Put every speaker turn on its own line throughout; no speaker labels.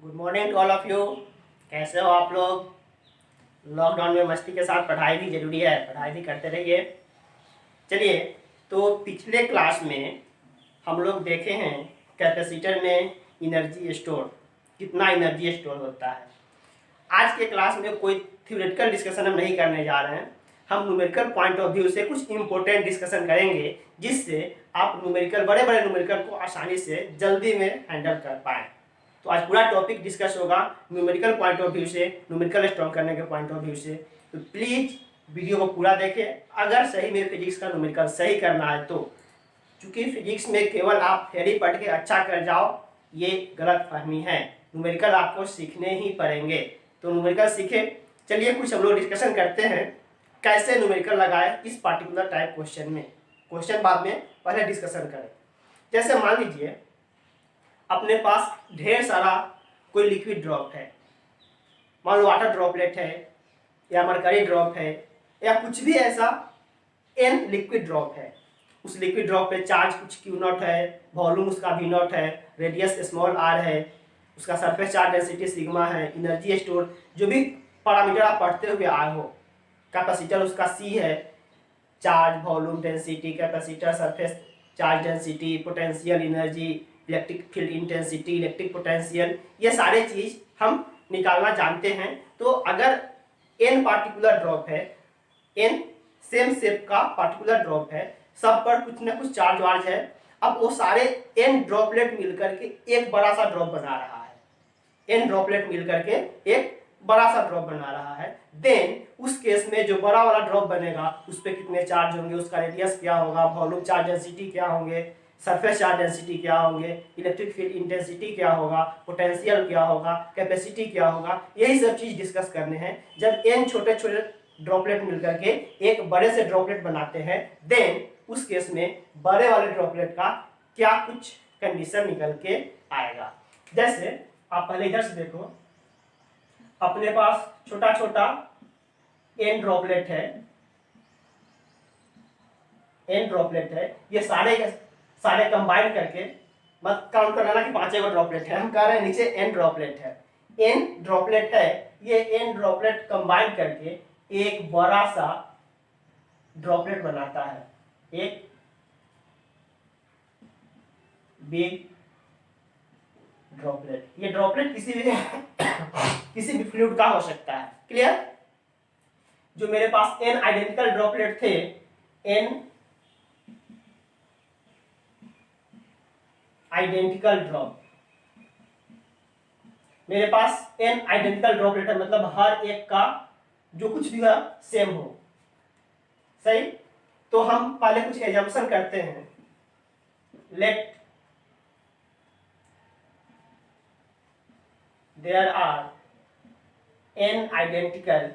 Good morning to all of you. कैसे हो आप लोग? लॉकडाउन में मस्ती के साथ पढ़ाई भी जरूरी है, पढ़ाई भी करते रहिए। चलिए, तो पिछले क्लास में हम लोग देखे हैं कैपेसिटर में एनर्जी स्टोर, कितना एनर्जी स्टोर होता है। आज के क्लास में कोई थ्योरेटिकल डिस्कशन हम नहीं करने जा रहे हैं, हम न्यूमेरिकल पॉइंट ऑफ व्यू से कुछ इंपॉर्टेंट डिस्कशन करेंगे जिससे आप न्यूमेरिकल बड़े बड़े न्यूमेरिकल को आसानी से जल्दी में हैंडल कर पाएँ। तो आज पूरा टॉपिक डिस्कस होगा न्यूमेरिकल पॉइंट ऑफ व्यू से, न्यूमेरिकल स्ट्रॉन्ग करने के पॉइंट ऑफ व्यू से। तो प्लीज़ वीडियो को पूरा देखें अगर सही में फिजिक्स का न्यूमेरिकल सही करना है तो। चूँकि फिजिक्स में केवल आप थ्योरी पढ़ के अच्छा कर जाओ, ये गलत फहमी है। न्यूमेरिकल आपको सीखने ही पड़ेंगे, तो न्यूमेरिकल सीखें। चलिए कुछ हम लोग डिस्कशन करते हैं कैसे न्यूमेरिकल लगाए इस पार्टिकुलर टाइप क्वेश्चन में। क्वेश्चन बाद में, पहले डिस्कशन करें। जैसे मान लीजिए अपने पास ढेर सारा कोई लिक्विड ड्रॉप है, मान लो वाटर ड्रॉपलेट है या मरकरी ड्रॉप है या कुछ भी ऐसा एन लिक्विड ड्रॉप है। उस लिक्विड ड्रॉप पे चार्ज कुछ क्यू नॉट है, वॉल्यूम उसका वी नॉट है, रेडियस स्मॉल आर है, उसका सरफेस चार्ज डेंसिटी सिग्मा है, एनर्जी स्टोर जो भी पैरामीटर आप पढ़ते हुए आए हो, कैपेसिटर उसका सी है, charge volume density capacitor surface charge density potential energy electric field intensity electric potential, ये सारे चीज हम निकालना जानते हैं। तो अगर एन पार्टिकुलर ड्रॉप है, एन सेम शेप का पार्टिकुलर ड्रॉप है, सब पर कुछ ना कुछ चार्ज वार्ज है, अब वो सारे एन ड्रॉपलेट मिलकर के एक बड़ा सा ड्रॉप बना रहा है, एन ड्रॉपलेट मिलकर के एक बड़ा सा ड्रॉप बना रहा है। देन उस केस में जो बड़ा वाला ड्रॉप बनेगा उस पर कितने चार्ज होंगे, उसका रेडियस क्या होगा, वॉल्यूम चार्ज डेंसिटी क्या होंगे, सरफेस चार्ज डेंसिटी क्या होंगे, इलेक्ट्रिक फील्ड इंटेंसिटी क्या होगा, पोटेंशियल क्या होगा, कैपेसिटी क्या होगा, यही सब चीज डिस्कस करने हैं। जब एन छोटे छोटे ड्रॉपलेट मिलकर के एक बड़े से ड्रॉपलेट बनाते हैं, देन उस केस में बड़े वाले ड्रॉपलेट का क्या कुछ कंडीशन निकल के आएगा। जैसे आप पहले इधर से देखो, अपने पास छोटा छोटा एन ड्रॉपलेट है, एन ड्रॉपलेट है, ये सारे कंबाइन करके, मत काउंट कर लेना कि 5 ड्रॉपलेट है, हम कह रहे हैं नीचे एन ड्रॉपलेट है, एन ड्रॉपलेट है, ये एन ड्रॉपलेट कंबाइन करके एक बड़ा सा ड्रॉपलेट बनाता है, एक बिग ड्रॉपलेट। ये ड्रॉपलेट किसी भी फ्लूइड का हो सकता है। क्लियर? जो मेरे पास एन आइडेंटिकल ड्रॉपलेट थे, एन आइडेंटिकल ड्रॉप, मेरे पास एन आइडेंटिकल ड्रॉपलेट है, मतलब हर एक का जो कुछ भी सेम हो। सही? तो हम पहले कुछ एजम्पशन करते हैं। Let there are an identical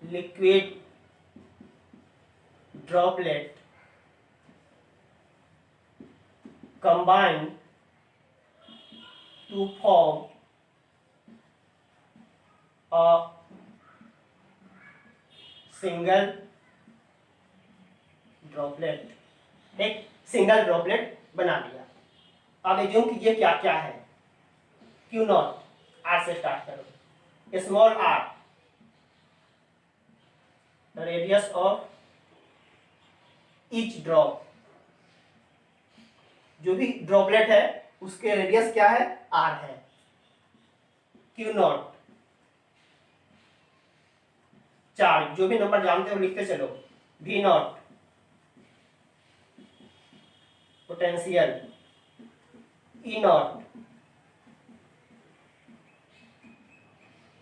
liquid droplet combine to form a single droplet। एक सिंगल ड्रॉपलेट बना लिया। अब एज्यूम कीजिए क्या क्या है। क्यू नॉट, आर से स्टार्ट करो, small R the radius of each drop, जो भी ड्रॉपलेट है उसके रेडियस क्या है, आर है। क्यू नॉट, चार्ज, जो भी नंबर जानते हो लिखते चलो। V naught, potential. E naught,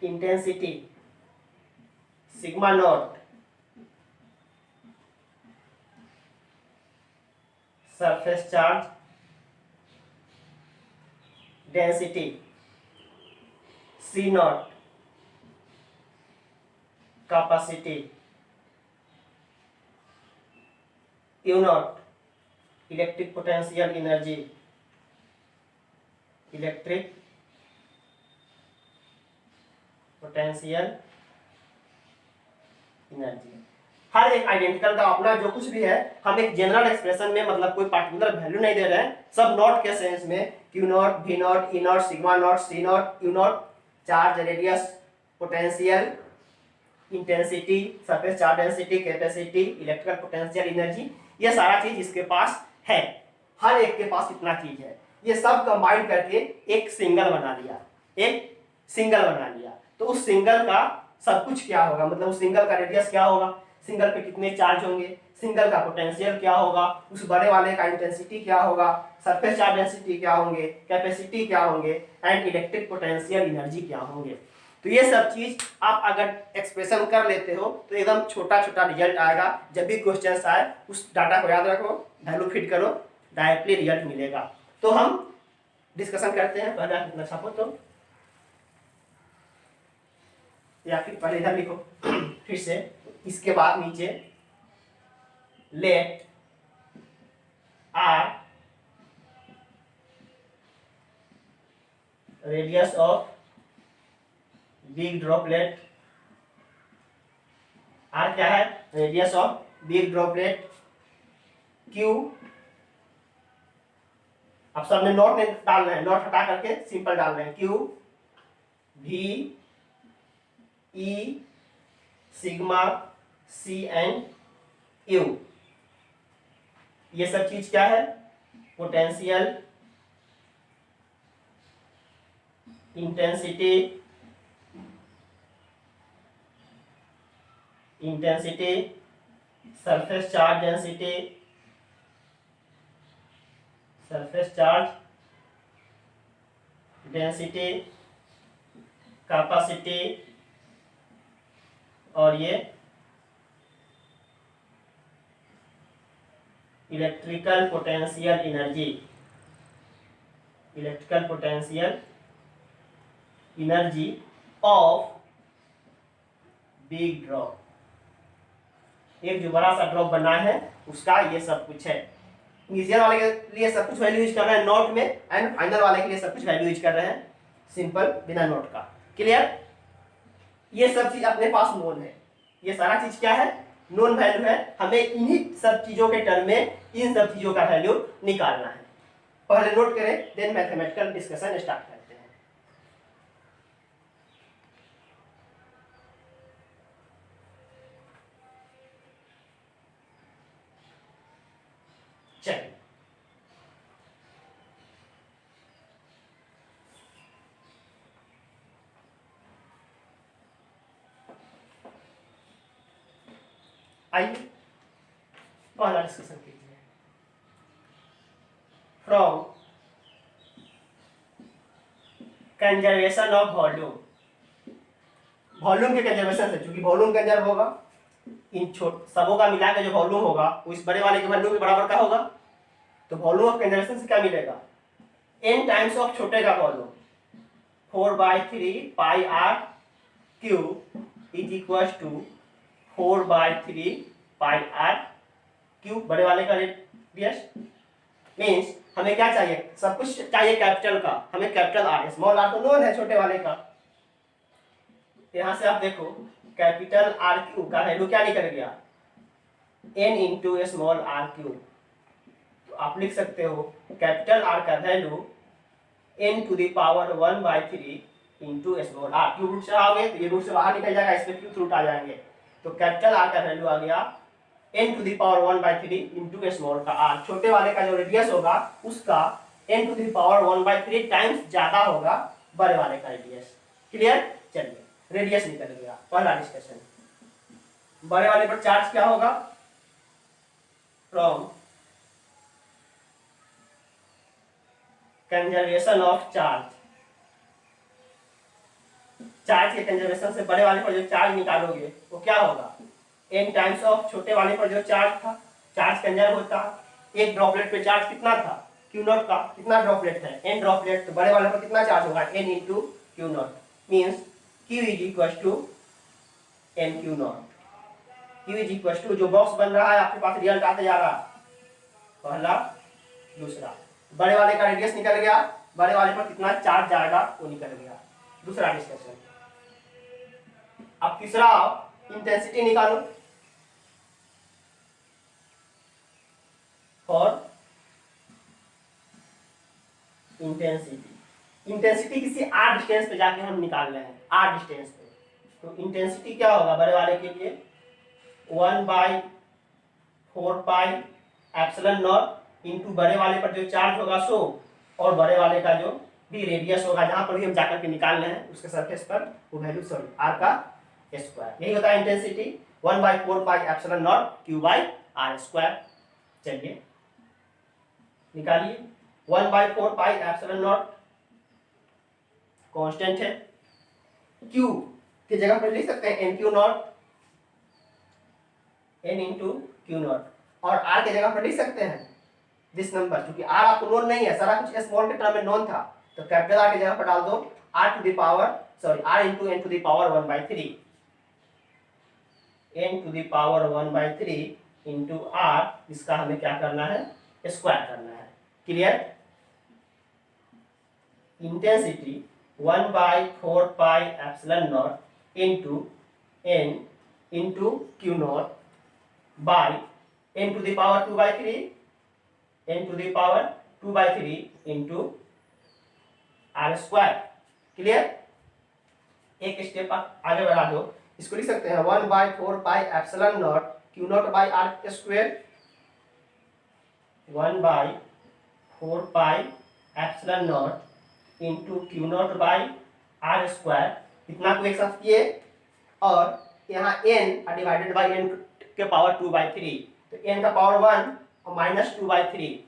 intensity. Sigma naught, surface charge density. C naught, capacity. U naught, electric potential energy, electric potential energy. हर एक आइडेंटिकल का अपना जो कुछ भी है, हम एक जनरल एक्सप्रेशन में मतलब कोई पार्टिकुलर वैल्यू नहीं दे रहे हैं, सब नॉट के सेंस में Q naught, V naught, E naught, sigma naught, C naught, U naught, charge, radius, potential, intensity, surface charge density, capacity, electrical potential, energy, ये सारा चीज इसके पास है। हर एक के पास कितना चीज है, ये सब कंबाइन करके एक सिंगल बना लिया, एक सिंगल बना लिया। तो उस सिंगल का सब कुछ क्या होगा, मतलब उस सिंगल का रेडियस क्या होगा, सिंगल पे कितने चार्ज होंगे, सिंगल का पोटेंशियल क्या होगा, उस बड़े वाले का इंटेंसिटी क्या होगा, सरफेस चार्ज डेंसिटी क्या होंगे, कैपेसिटी क्या होंगे, एंड इलेक्ट्रिक पोटेंशियल एनर्जी क्या होंगे। तो ये सब चीज आप अगर एक्सप्रेशन कर लेते हो तो एकदम छोटा छोटा रिजल्ट आएगा। जब भी क्वेश्चन आए उस डाटा को याद रखो, वैल्यू फिट करो, डायरेक्टली रिजल्ट मिलेगा। तो हम डिस्कशन करते हैं। पहले आप इतना छापो तो, या फिर पहले इधर लिखो फिर से, इसके बाद नीचे let R radius of big droplet, R क्या है, radius of big droplet, Q, अब सबने नोट नहीं डालना है, नोट हटा करके सिंपल डाल रहे हैं, Q V E sigma C and U, ये सब चीज क्या है, potential, intensity, surface charge density, capacity, और ये electrical potential energy of big drop. एक जो बड़ा सा ड्रॉप बना है उसका ये सब कुछ है। इनिशियल वाले के लिए सब कुछ वैल्यू यूज कर रहे हैं नोट में, एंड फाइनल वाले के लिए सब कुछ वैल्यू यूज कर रहे हैं सिंपल बिना नोट का। क्लियर? ये सब चीज अपने पास नोन है, ये सारा चीज क्या है, नोन वैल्यू है। हमें इन्हीं सब चीजों के टर्म में इन सब चीजों का वैल्यू निकालना है। पहले नोट करें, देन मैथमेटिकल डिस्कशन स्टार्ट करते हैं। चलिए, आइए पहला डिस्कशन कीजिए। From conservation of volume, volume के कंजर्वेशन से, चूंकि वॉल्यूम कंजर्व होगा, इन सबों का मिला के जो वॉल्यूम होगा वो इस बड़े वाले के वॉल्यूम के बराबर का होगा। तो वॉल्यूम ऑफ कंजर्वेशन से क्या मिलेगा, n टाइम्स ऑफ छोटे का volume 4/3 pi r cube is equal to 4/3 pi r cube, बड़े वाले का रेडियस। मीन्स हमें क्या चाहिए, सब कुछ चाहिए कैपिटल का, हमें कैपिटल आर, स्मॉल आर तो नोन है छोटे वाले का। यहां से आप देखो कैपिटल आर क्यूब का वैल्यू क्या निकल गया, n into small R cube. तो आप लिख सकते हो कैपिटल आर का value n to the power 1/3 into small R. Cube root से आओगे तो ये रूट से बाहर निकल जाएगा, इसमें क्यूब रूट आ जाएंगे। तो कैपिटल आर का वैल्यू आ गया n to the power 1/3 into small का r। छोटे वाले का जो रेडियस होगा उसका n to the power 1/3 times ज्यादा होगा बड़े वाले का रेडियस। क्लियर? चलिए, रेडियस निकल गया। पहला डिस्कशन, बड़े वाले पर चार्ज क्या होगा, from conservation of charge, charge के कंजर्वेशन से बड़े वाले पर जो चार्ज निकालोगे वो क्या होगा, n टाइम्स ऑफ छोटे वाले पर जो चार्ज था, चार्ज कंजर्व होता है। एक ड्रॉपलेट पे चार्ज कितना था, क्यू नॉट का, कितना ड्रॉपलेट है, n ड्रॉपलेट, तो बड़े वाले पर कितना चार्ज होगा, n into Q naught. Means Q is equal to n Q naught. Q is equal to, जो बॉक्स बन रहा है आपके पास रिजल्ट आते जा रहा, पहला दूसरा, बड़े वाले का रेडियस निकल गया, बड़े वाले पर कितना चार्ज जाएगा वो निकल गया। दूसरा डिस्कशन। अब तीसरा, इंटेंसिटी निकालो। For intensity. इंटेंसिटी किसी आर डिस्टेंस पे जाके हम निकाल रहे हैं, आर डिस्टेंस पे। तो इंटेंसिटी क्या होगा बड़े वाले के लिए 1/4πε0 इंटू बड़े वाले पर जो चार्ज होगा सो, और बड़े वाले का जो भी रेडियस होगा जहां पर भी हम जाकर के निकाल रहे हैं उसके सरफेस पर वो वैल्यू सॉरी आर का स्क्वायर, यही होता है इंटेंसिटी 1/4πε0 Q/r²। चलिए निकालिए 1/4πε0 कांस्टेंट है, Q की जगह पर लिख सकते हैं NQ0 n इंटू Q0, और R की जगह पर लिख सकते हैं दिस नंबर, क्योंकि R आपको नोन नहीं है, सारा कुछ स्मॉल के टर्म में नोन था, तो कैपिटल R की जगह पर डाल दो R to the power R into n to the power 1/3 n to the power 1/3 into R, इसका हमें क्या करना है स्क्वायर करना है। Clear. Intensity 1/4πε0 into n into Q0 by n to the power 2/3 n to the power 2/3 into R²। Clear. एक step आगे बढ़ा दो, इसको लिख सकते हैं 1/4πε0 Q0/R², 1/4πε0 इंटू Q0/R², इतना को एक साथ किए, और यहाँ n डिवाइडेड बाई n के पावर 2/3, तो n का पावर 1 और माइनस 2/3,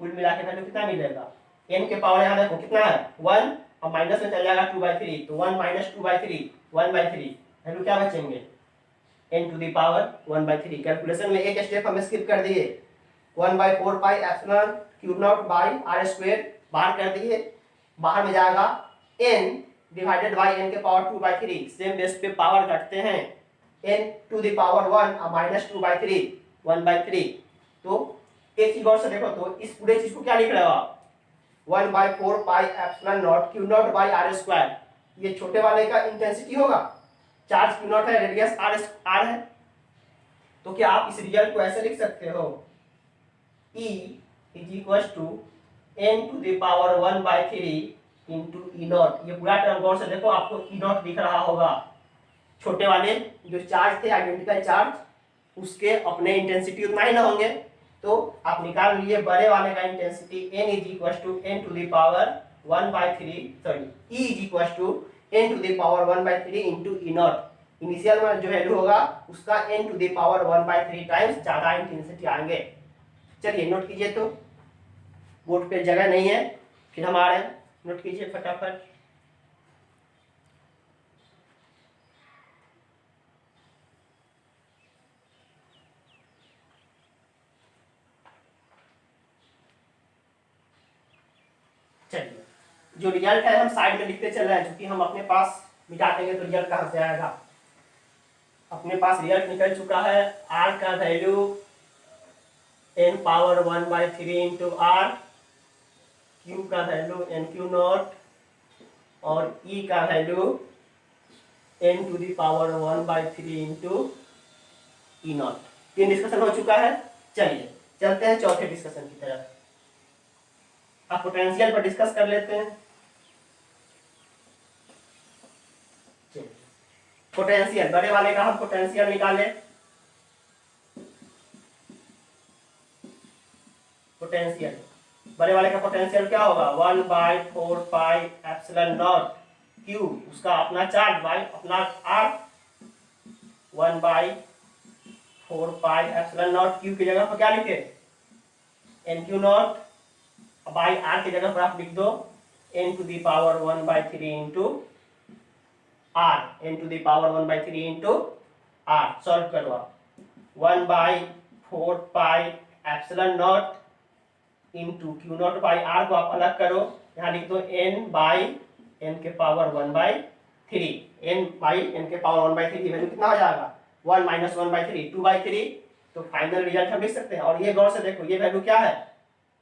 कुल मिला के वैल्यू कितना मिलेगा, n के पावर यहाँ देखो कितना है 1 और माइनस में चल जाएगा 2/3, तो 1 माइनस 2/3 1/3, वैल्यू क्या बचेंगे n to the power 1/3। Calculation में एक स्टेप हम स्किप कर दिए, 1/4πε0 Q0/R² बाहर कर दिए, बाहर में जाएगा n डिवाइडेड बाई n के पावर 2/3, सेम बेस पे पावर घटते हैं, n टू द पावर 1 और माइनस 2/3 1/3। तो एक चीज और से देखो, तो इस पूरे चीज को क्या लिख रहे हो आप 1/4πε0 Q0/R², ये छोटे वाले का इंटेंसिटी होगा, चार्ज Q0 है, रेडियस R है, तो क्या आप इस रिजल्ट को ऐसे लिख सकते हो E = n to the power 1/3 into E0। ये पूरा टर्म गौर से देखो, आपको E0 दिख रहा होगा, छोटे वाले जो चार्ज थे आइडेंटिकल चार्ज, उसके अपने इंटेंसिटी उतना ही ना होंगे, तो आप निकाल लिए बड़े वाले का intensity n = n to the power 1/3 sorry E = n to the power 1/3 into E0। Initial में जो वैल्यू होगा उसका n to the power 1/3 times ज्यादा इंटेंसिटी आएंगे। चलिए नोट कीजिए, तो बोर्ड पे जगह नहीं है, फिर हम आ रहे हैं, नोट कीजिए फटाफट। चलिए जो रिजल्ट है हम साइड में लिखते चल रहे हैं, क्योंकि हम अपने पास मिटा देंगे तो रिजल्ट कहाँ से आएगा। अपने पास रिजल्ट निकल चुका है, R का value n power 1/3 into R, Q का वैल्यू NQ0 और E का value n to the power 1/3 into E0। तीन डिस्कशन हो चुका है। चलिए चलते हैं चौथे डिस्कशन की तरफ। अब पोटेंशियल पर डिस्कस कर लेते हैं। पोटेंशियल बड़े वाले का हम पोटेंशियल निकाले, पोटेंशियल बड़े वाले का पोटेंशियल क्या होगा 1/4πε0 Q, उसका अपना चार्ज बाई अपना R, 1/4πε0 Q की जगह पर क्या लिखे NQ0 बाई R की जगह पर आप लिख दो n to the power 1/3 into R, n to the power 1/3 into R। Solve करो आप 1/4πε0 इंटू Q0 बाई R को आप अलग करो, यहाँ लिख दो n बाई n के पावर 1/3, n बाई n के पावर 1/3 वैल्यू कितना हो जाएगा 1 माइनस 1/3 2/3। तो फाइनल रिजल्ट हम लिख सकते हैं। और ये गौर से देखो, ये वैल्यू क्या है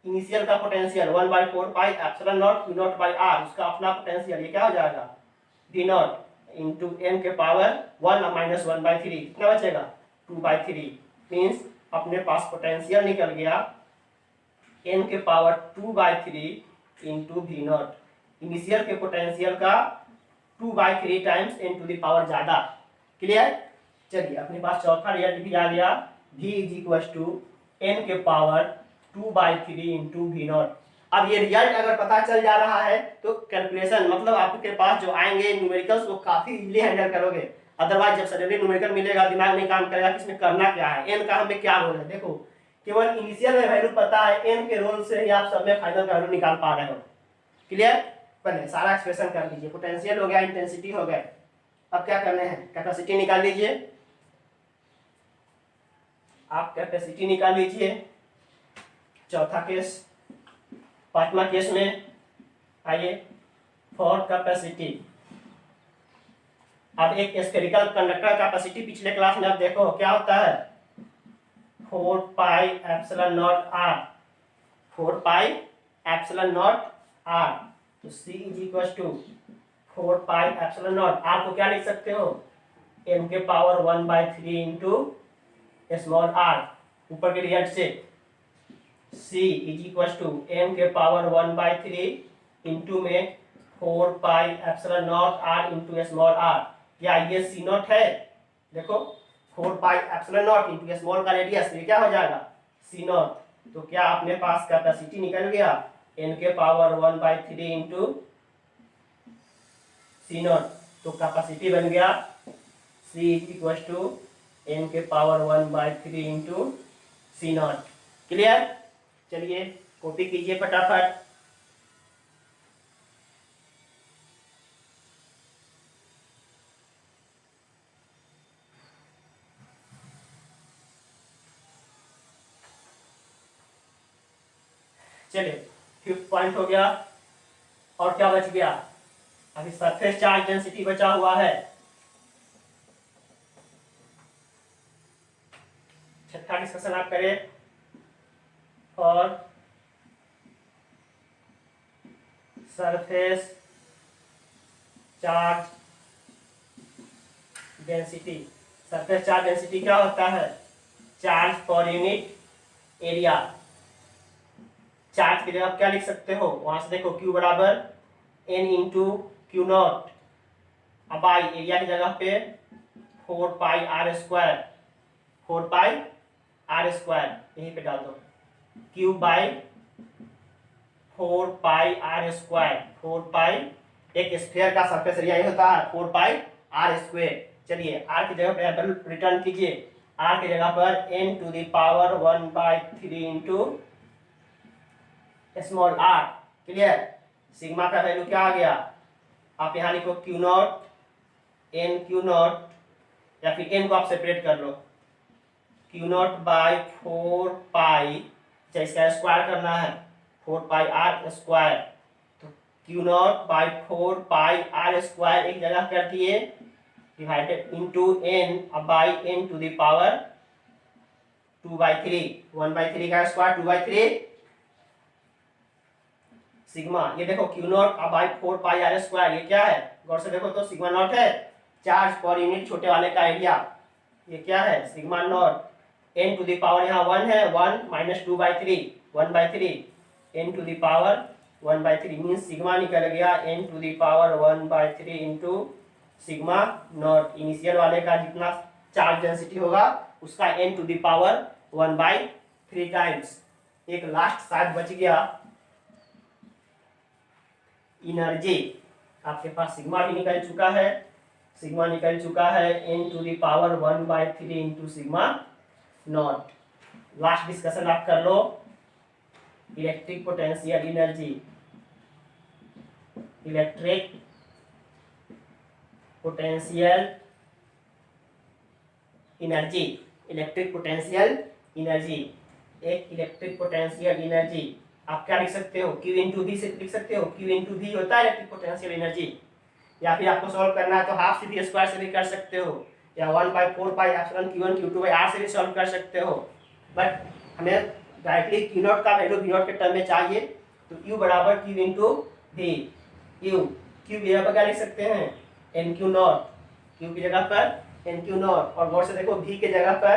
इनिशियल का पोटेंशियल 1/4πε0 Q0 बाई R, उसका अपना पोटेंशियल ये क्या हो जाएगा V0 इंटू n के पावर 1 माइनस 1/3, कितना बचेगा 2/3। मीन्स अपने पास पोटेंशियल निकल गया एन के power 2/3 into v naught. Initial के पोटेंशियल का 2/3 times n to the power ज़्यादा। क्लियर। चलिए अपने पास चौथा रिजल्ट भी आ गया, v is equal to n के पावर 2/3 इंटू वी नॉट। अब ये रिजल्ट अगर पता चल जा रहा है तो कैलकुलेशन मतलब आपके पास जो आएंगे न्यूमेरिकल्स वो काफ़ी इजीली हैंडल करोगे। अदरवाइज जब सडनली न्यूमेरिकल मिलेगा दिमाग नहीं काम करेगा कि इसमें करना क्या है, एन का हमें क्या रोल है। देखो केवल इनिशियल में वैल्यू पता है, एन के रोल से ही आप सब में फाइनल वैल्यू निकाल पा रहे हो। क्लियर। पहले सारा एक्सप्रेशन कर लीजिए, पोटेंशियल हो गया, इंटेंसिटी हो गया। अब क्या करने हैं, कैपेसिटी निकाल लीजिए। आप कैपेसिटी निकाल लीजिए। चौथा केस, पांचवा केस में आइए, फॉर कैपेसिटी। अब एक स्फेरिकल कंडक्टर कैपेसिटी पिछले क्लास में आप देखो क्या होता है, 4πε0 r, 4πε0 r। तो C is equal to 4πε0 r को क्या लिख सकते हो, m के पावर 1/3 इंटू स्मॉल r। ऊपर के रिजल्ट से C is equal to m के पावर 1/3 इंटू में 4πε0 r इंटू स्मॉल r। क्या ये C नॉट है, देखो 4πε0 इंटू स्मॉल का रेडियस, ये क्या हो जाएगा C नॉट। तो क्या अपने पास कैपेसिटी निकल गया, n के पावर 1/3 इंटू C नॉट। तो कैपेसिटी बन गया C is equal to n के power 1/3 into C naught. Clear. चलिए कॉपी कीजिए फटाफट। चलिए फिफ्थ पॉइंट हो गया। और क्या बच गया, अभी सरफेस चार्ज डेंसिटी बचा हुआ है। छठा डिस्कशन आप करें, और surface charge density. Surface charge density क्या होता है, चार्ज पर यूनिट एरिया। चार्ज की जगह आप क्या लिख सकते हो, वहां से देखो Q बराबर N इंटू क्यू नॉट। अब आई एरिया की जगह पे 4πr², 4πr², यहीं पे डाल दो, Q बाई 4πr²। 4π एक स्फीयर का सरफेस एरिया ही होता है 4πr²। चलिए r की जगह पे रिटर्न कीजिए, r की जगह पर n to the power 1/3 into small r। Clear. Sigma का वैल्यू क्या आ गया, आप यहाँ लिखो Q naught, n Q naught, या फिर n को आप सेपरेट कर लो, Q नॉट बाई 4π, चाहे इसका स्क्वायर करना है 4πr²। तो Q नॉट बाई 4πr² एक जगह कर दिए, divided into n by n to the power 2/3, 1/3 का स्क्वायर 2/3 सिग्मा। ये देखो Q नॉट बाई 4πr², ये क्या है, गौर से देखो तो सिग्मा नॉट है, चार्ज पर यूनिट छोटे वाले का एरिया। ये क्या है, sigma naught. n to the power यहाँ 1 है, 1 minus 2/3, 1/3, n to the power 1/3 means sigma निकल गया n to the power 1/3 into sigma naught. Initial वाले का जितना चार्ज डेंसिटी होगा उसका n to the power 1/3 times. एक लास्ट शायद बच गया, एनर्जी। आपके पास सिग्मा भी निकल चुका है, सिग्मा निकल चुका है n to the power 1/3 into sigma naught. Last discussion आप कर लो, electric potential energy. Electric potential energy, electric potential energy. एक इलेक्ट्रिक पोटेंशियल एनर्जी आप क्या लिख सकते हो, Q इंटू वी से लिख सकते हो, Q इंटू वी होता है इलेक्ट्रिक पोटेंशियल एनर्जी। या फिर आपको सॉल्व करना है तो हाफ सी स्क्वायर से भी कर सकते हो, या 1/4πε Q1 Q2 r से भी सॉल्व कर सकते हो। बट हमें डायरेक्टली Q नॉट का वैल्यू V नॉट के टर्म में चाहिए, तो Q बराबर Q इंटू वी। Q की जगह पर क्या लिख सकते हैं, NQ नॉट, Q की जगह पर NQ नॉट। और गौर से देखो V की जगह पर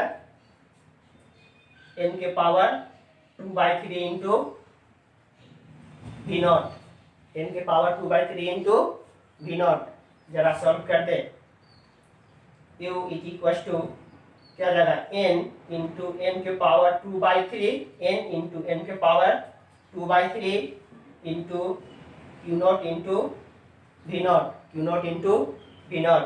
n के power 2/3 into v naught. N के पावर 2/3 इंटू वी नॉट। जरा सॉल्व कर दे। यू इज इक्वल टू क्या जाएगा, एन इंटू एन के पावर 2/3, एन इंटू एन के power 2/3 into Q naught into v naught, Q naught into v naught.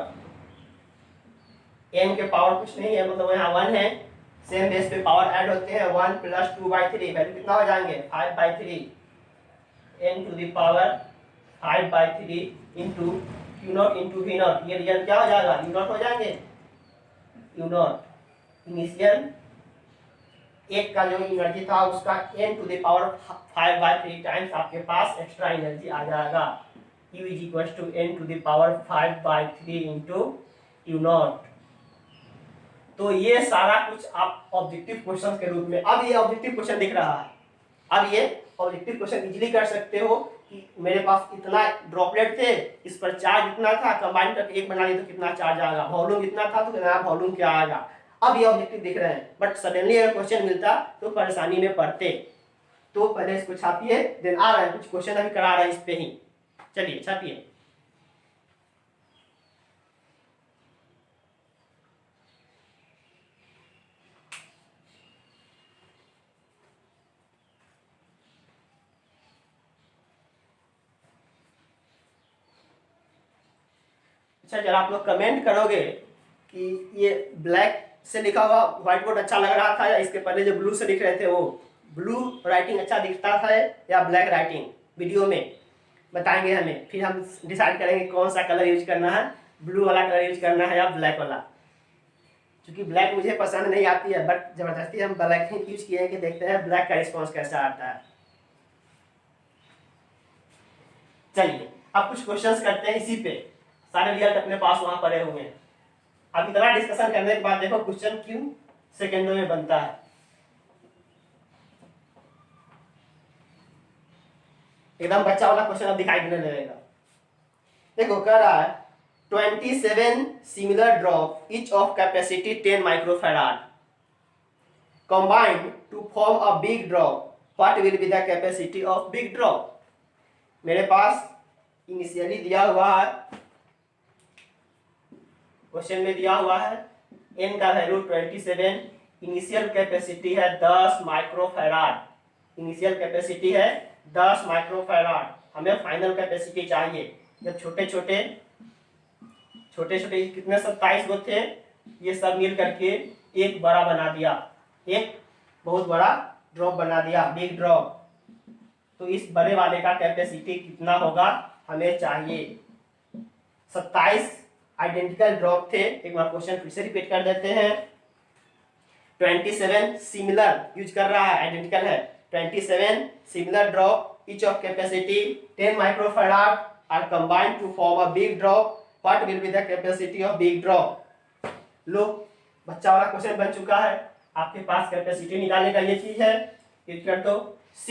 N के power कुछ नहीं है, मतलब यहाँ 1 है, सेम बेस पे पावर ऐड होते हैं। 1 + 2/3 वैल्यू कितना हो जाएंगे, 5/3 n to the power 5/3 into Q naught into v naught. ये रिजल्ट क्या हो जाएगा, यू नॉट हो जाएंगे, यू नॉट। इनिशियल एक का जो एनर्जी था उसका n to the power 5/3 times आपके पास एक्स्ट्रा एनर्जी आ जाएगा। U is equal to n to the power 5/3 into U naught. तो ये सारा कुछ आप ऑब्जेक्टिव क्वेश्चन के रूप में, अब ये ऑब्जेक्टिव क्वेश्चन दिख रहा है, अब ये ऑब्जेक्टिव क्वेश्चन इजीली कर सकते हो कि मेरे पास इतना ड्रॉपलेट थे, इस पर चार्ज इतना था, कंबाइन करके एक बना लिया तो कितना चार्ज आएगा, वॉल्यूम इतना था तो कितना वॉल्यूम क्या आएगा। अब ये ऑब्जेक्टिव दिख रहे हैं, बट सडनली अगर क्वेश्चन मिलता तो परेशानी में पड़ते। तो पहले इसको छापिए, देन आ रहा है कुछ क्वेश्चन अभी करा रहा है इस पे ही। चलिए छापिए। अच्छा, जरा आप लोग कमेंट करोगे कि ये ब्लैक से लिखा हुआ व्हाइट बोर्ड अच्छा लग रहा था या इसके पहले जो ब्लू से लिख रहे थे वो ब्लू राइटिंग अच्छा दिखता था या ब्लैक राइटिंग, वीडियो में बताएंगे हमें, फिर हम डिसाइड करेंगे कौन सा कलर यूज करना है, ब्लू वाला कलर यूज करना है या ब्लैक वाला। क्योंकि ब्लैक मुझे पसंद नहीं आती है, बट जबरदस्ती हम ब्लैक ही यूज किए हैं कि देखते हैं ब्लैक का रिस्पॉन्स कैसा आता है। चलिए अब कुछ क्वेश्चंस करते हैं इसी पे, सारे रिजल्ट अपने पास वहां पड़े हुए हैं। अब इतना डिस्कशन करने के बाद देखो क्वेश्चन क्यों सेकेंडों में बनता है। एकदम बच्चा वाला क्वेश्चन अब दिखाई देने लगेगा। देखो कह रहा है 27 similar drop each of capacity 10 microfarad combined to form a big drop, what will be the capacity of big drop। मेरे पास इनिशियली दिया हुआ है, क्वेश्चन में दिया हुआ है n का वैल्यू 27, इनिशियल कैपेसिटी है 10 माइक्रोफैराड, इनिशियल कैपेसिटी है 10 माइक्रोफैराड। हमें फाइनल कैपेसिटी चाहिए। जब छोटे छोटे कितने 27 गो थे, ये सब मिल करके एक बड़ा बना दिया, एक बहुत बड़ा ड्रॉप बना दिया, बिग ड्रॉप। तो इस बड़े वाले का कैपेसिटी कितना होगा हमें चाहिए। 27 आइडेंटिकल ड्रॉप थे। एक बार क्वेश्चन फिर से रिपीट कर देते हैं। 27 सिमिलर यूज कर रहा है, आइडेंटिकल है। 27 similar drop each of capacity 10 microfarad are combined to form a big drop, what will be the capacity of big drop। लो बच्चा वाला क्वेश्चन बन चुका है, आपके पास कैपेसिटी निकालने का ये चीज है। यूज कर दो C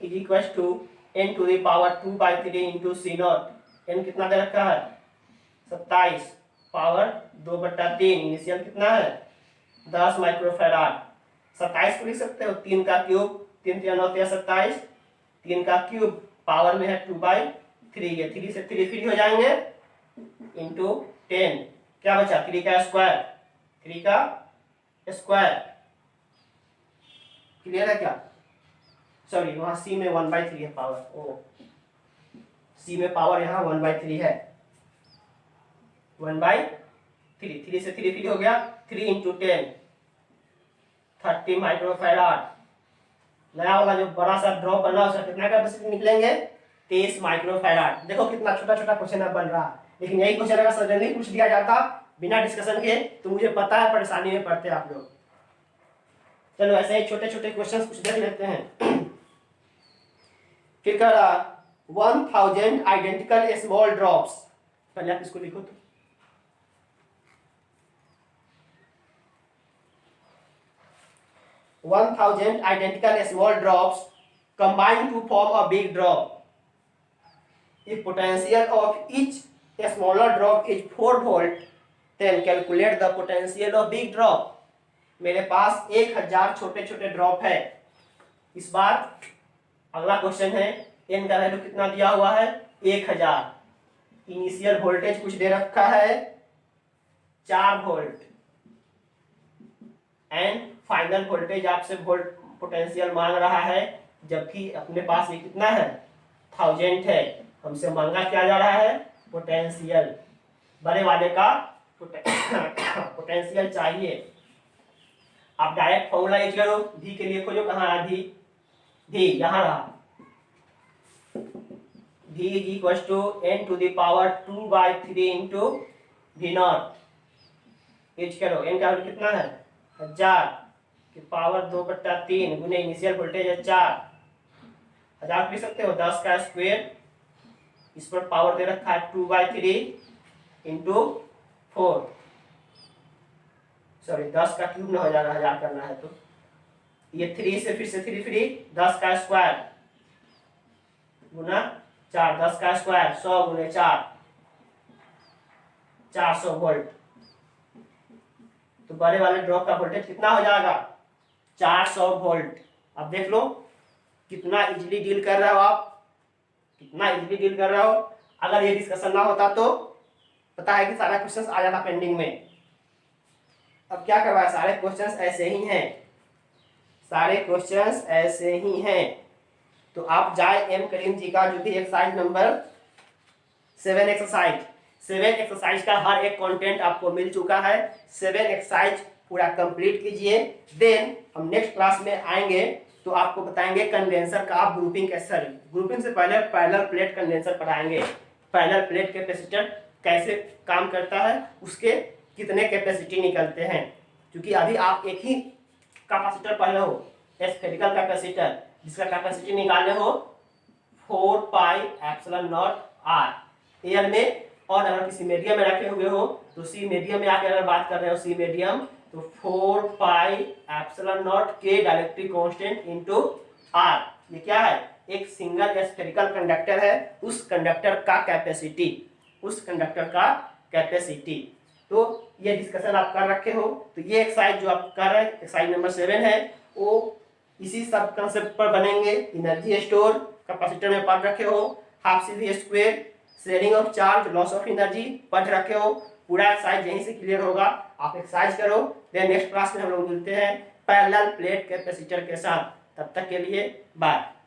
is equal to n to the power 2/3 into C naught. n कितना दे रखा है 27 पावर 2/3, इनिशियल कितना है 10 माइक्रोफैराड। 27 को लिख सकते हो 3 का क्यूब, 3 3 9 27, 3 का क्यूब पावर में है 2/3, ये 3 से 3 फ्री हो जाएंगे इंटू 10, क्या बचा 3 का स्क्वायर, 3 का स्क्वायर। क्लियर है क्या, सॉरी वहां सी में 1/3 है पावर, ओ सी में पावर यहाँ 1/3 है, 1/3, 3 से 3 फ्री हो गया, 3 इंटू 10 30 माइक्रोफैराड। नया वाला जो बड़ा सा ड्रॉप बना उसका कितना कैपेसिटी निकलेंगे 23 माइक्रोफैराड। देखो कितना छोटा छोटा क्वेश्चन अब बन रहा है, लेकिन यही क्वेश्चन अगर सडनली पूछ दिया जाता बिना डिस्कशन के तो मुझे पता है परेशानी में पड़ते आप लोग। चलो ऐसे ही छोटे छोटे क्वेश्चन कुछ देख लेते हैं। फिर कह रहा 1000 आइडेंटिकल स्मॉल ड्रॉप्स, पहले आप इसको लिखो तो 1000 identical small drops combine to form a big drop. If potential of each smaller drop is 4 volt, then calculate the potential of big drop. मेरे पास 1000 छोटे छोटे ड्रॉप है। इस बार अगला क्वेश्चन है एन का वैल्यू कितना दिया हुआ है 1000, इनिशियल वोल्टेज कुछ दे रखा है 4 वोल्ट एंड फाइनल वोल्टेज आपसे वोल्ट पोटेंशियल मांग रहा है, जबकि अपने पास ये कितना है 1000 है। हमसे मांगा क्या जा रहा है पोटेंशियल, बड़े वाले का पोटेंशियल चाहिए। आप डायरेक्ट फॉर्मूला यूज करो, वी के लिए खोजो, कहाँ है वी यहाँ रहा, v is equal to n to the power 2/3 into v naught. Use करो, n का वैल्यू कितना है 1000 की पावर 2/3 गुने इनिशियल वोल्टेज है 4, 1000 लिख सकते हो 10 का स्क्वायर, इस पर पावर दे रखा है 2/3 इंटू 4, सॉरी 10 का क्यूब ना हो जाएगा, 1000 करना है तो ये 3 से फिर से 3 10 का स्क्वायर गुना 4, 10 का स्क्वायर 100 गुने 4, 400 वोल्ट। तो बड़े वाले ड्रॉप का वोल्टेज कितना हो जाएगा 400 वोल्ट। अब देख लो कितना इजीली डील कर रहे हो आप, कितना इजीली डील कर रहे हो। अगर ये डिस्कशन ना होता तो पता है कि सारा क्वेश्चंस आ जाता पेंडिंग में। अब क्या करवाया, सारे क्वेश्चंस ऐसे ही हैं, सारे क्वेश्चंस ऐसे ही हैं। तो आप जाए एम करीम जी का जो भी एक्सरसाइज नंबर 7 एक्सरसाइज का हर एक कंटेंट आपको मिल चुका है। 7 एक्सरसाइज पूरा कंप्लीट कीजिए, देन हम नेक्स्ट क्लास में आएंगे तो आपको बताएंगे कंडेंसर का आप ग्रुपिंग कैसे, ग्रुपिंग से पहले पैरेलल प्लेट कंडेंसर पढ़ाएंगे, पैरेलल प्लेट कैपेसिटर कैसे काम करता है, उसके कितने कैपेसिटी निकलते हैं। क्योंकि अभी आप एक ही कैपेसिटर पढ़े हो, स्फेरिकल कैपेसिटर, जिसका कैपेसिटी निकाले हो 4πε0 r एयर में, और अगर किसी मीडियम में रखे हुए हो तो सी मीडियम में आके अगर बात कर रहे हो सी मीडियम तो 4πε0 के डाइलेक्ट्रिक कांस्टेंट इनटू r। ये क्या है, एक सिंगल स्फेरिकल कंडक्टर है, उस कंडक्टर का कैपेसिटी, उस कंडक्टर का कैपेसिटी। तो ये डिस्कशन आप कर रखे हो। तो ये एक्सरसाइज जो आप कर रहे हैं एक्सरसाइज नंबर 7 है, वो इसी सब कंसेप्ट पर बनेंगे। एनर्जी स्टोर कैपेसिटर में पढ़ रखे हो, half C V square, sharing of charge, loss of energy पढ़ रखे हो। पूरा एक्सरसाइज यहीं से क्लियर होगा, आप एक्सरसाइज करो। देन नेक्स्ट क्लास में हम लोग मिलते हैं पैरेलल प्लेट कैपेसिटर के साथ। तब तक के लिए बाय।